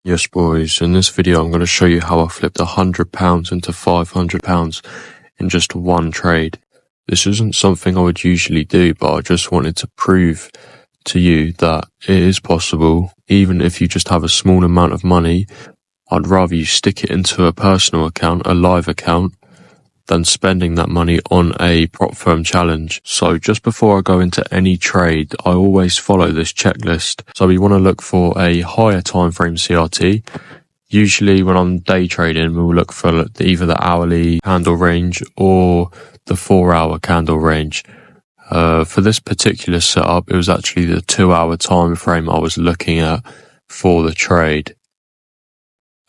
Yes boys, in this video I'm going to show you how I flipped £100 into £500 in just one trade. This isn't something I would usually do, but I just wanted to prove to you that it is possible. Even if you just have a small amount of money, I'd rather you stick it into a personal account, a live account, than spending that money on a prop firm challenge. So just before I go into any trade, I always follow this checklist. So we want to look for a higher time frame CRT. Usually when I'm day trading, we'll look for either the hourly candle range or the 4-hour candle range. For this particular setup, it was actually the 2-hour time frame I was looking at for the trade.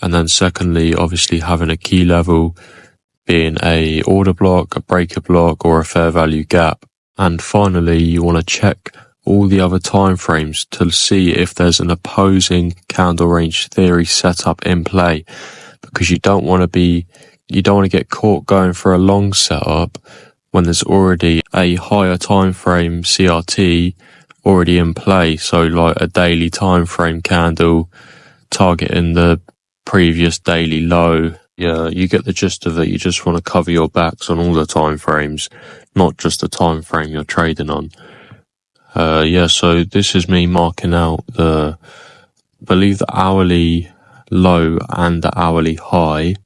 And then secondly, obviously having a key level, being a order block, a breaker block, or a fair value gap. And finally, you want to check all the other time frames to see if there's an opposing candle range theory setup in play, because you don't want to get caught going for a long setup when there's already a higher time frame CRT already in play. So like a daily time frame candle targeting the previous daily low. Yeah, you get the gist of it. You just want to cover your backs on all the time frames, not just the time frame you're trading on. So this is me marking out I believe the hourly low and the hourly high.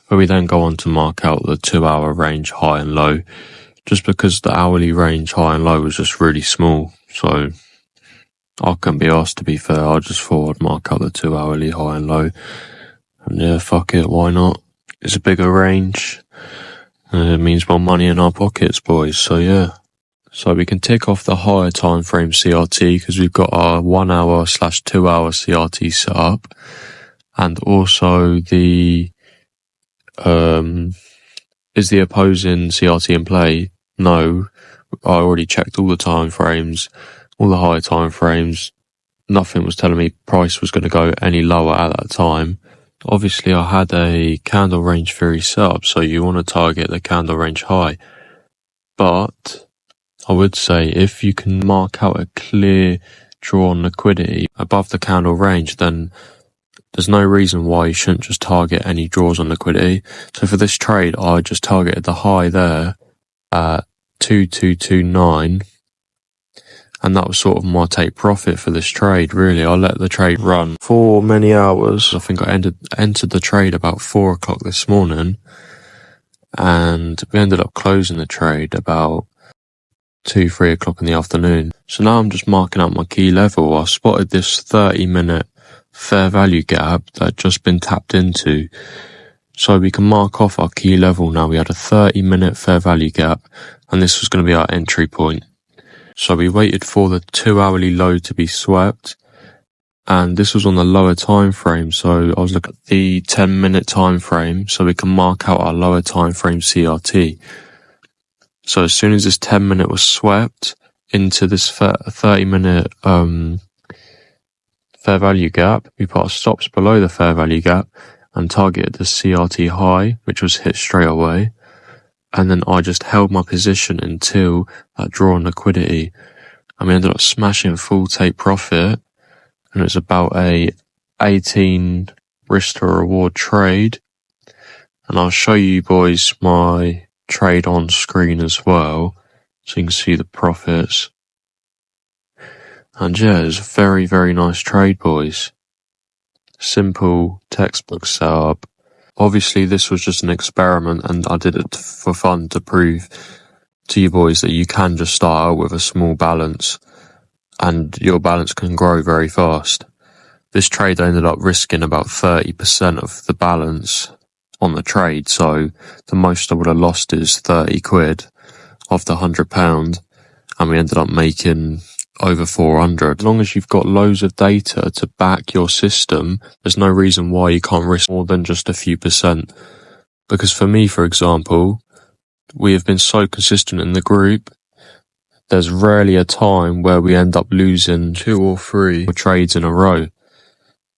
But we then go on to mark out the 2-hour range high and low, just because the hourly range high and low was just really small. So I couldn't be asked, to be fair. I just thought I'd mark out the 2-hourly high and low. And yeah, fuck it, why not? It's a bigger range. It means more money in our pockets, boys. So yeah. So we can tick off the higher time frame CRT because we've got our 1-hour/2-hour CRT set up. And also is the opposing CRT in play? No. I already checked all the time frames, all the higher time frames. Nothing was telling me price was going to go any lower at that time. Obviously, I had a candle range theory set up, so you want to target the candle range high. But I would say if you can mark out a clear draw on liquidity above the candle range, then there's no reason why you shouldn't just target any draws on liquidity. So for this trade, I just targeted the high there at 2229. And that was sort of my take profit for this trade, really. I let the trade run for many hours. I think I entered the trade about 4 o'clock this morning. And we ended up closing the trade about 2-3 o'clock in the afternoon. So now I'm just marking out my key level. I spotted this 30-minute fair value gap that had just been tapped into. So we can mark off our key level now. We had a 30-minute fair value gap, and this was going to be our entry point. So we waited for the 2-hourly low to be swept, and this was on the lower time frame. So I was looking at the 10-minute time frame, so we can mark out our lower time frame CRT. So as soon as this 10-minute was swept into this 30-minute fair value gap, we put our stops below the fair value gap and targeted the CRT high, which was hit straight away. And then I just held my position until that draw on liquidity. And we ended up smashing full take profit. And it was about a 18 risk to reward trade. And I'll show you boys my trade on screen as well, so you can see the profits. And yeah, it's a very, very nice trade, boys. Simple textbook setup. Obviously, this was just an experiment, and I did it for fun to prove to you boys that you can just start out with a small balance, and your balance can grow very fast. This trade ended up risking about 30% of the balance on the trade, so the most I would have lost is 30 quid off the £100, and we ended up making over 400. As long as you've got loads of data to back your system, there's no reason why you can't risk more than just a few percent. Because for me, for example, we have been so consistent in the group, there's rarely a time where we end up losing 2 or 3 trades in a row.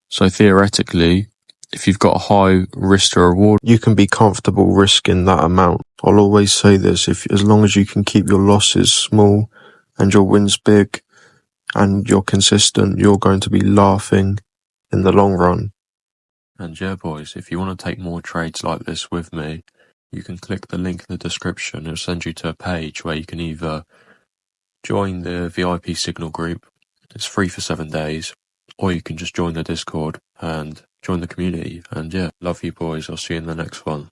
So theoretically, if you've got a high risk to reward, you can be comfortable risking that amount. I'll always say this, as long as you can keep your losses small and your wins big and you're consistent, you're going to be laughing in the long run. And yeah, boys, if you want to take more trades like this with me, you can click the link in the description. It'll send you to a page where you can either join the VIP Signal group, it's free for 7 days, or you can just join the Discord and join the community. And yeah, love you boys, I'll see you in the next one.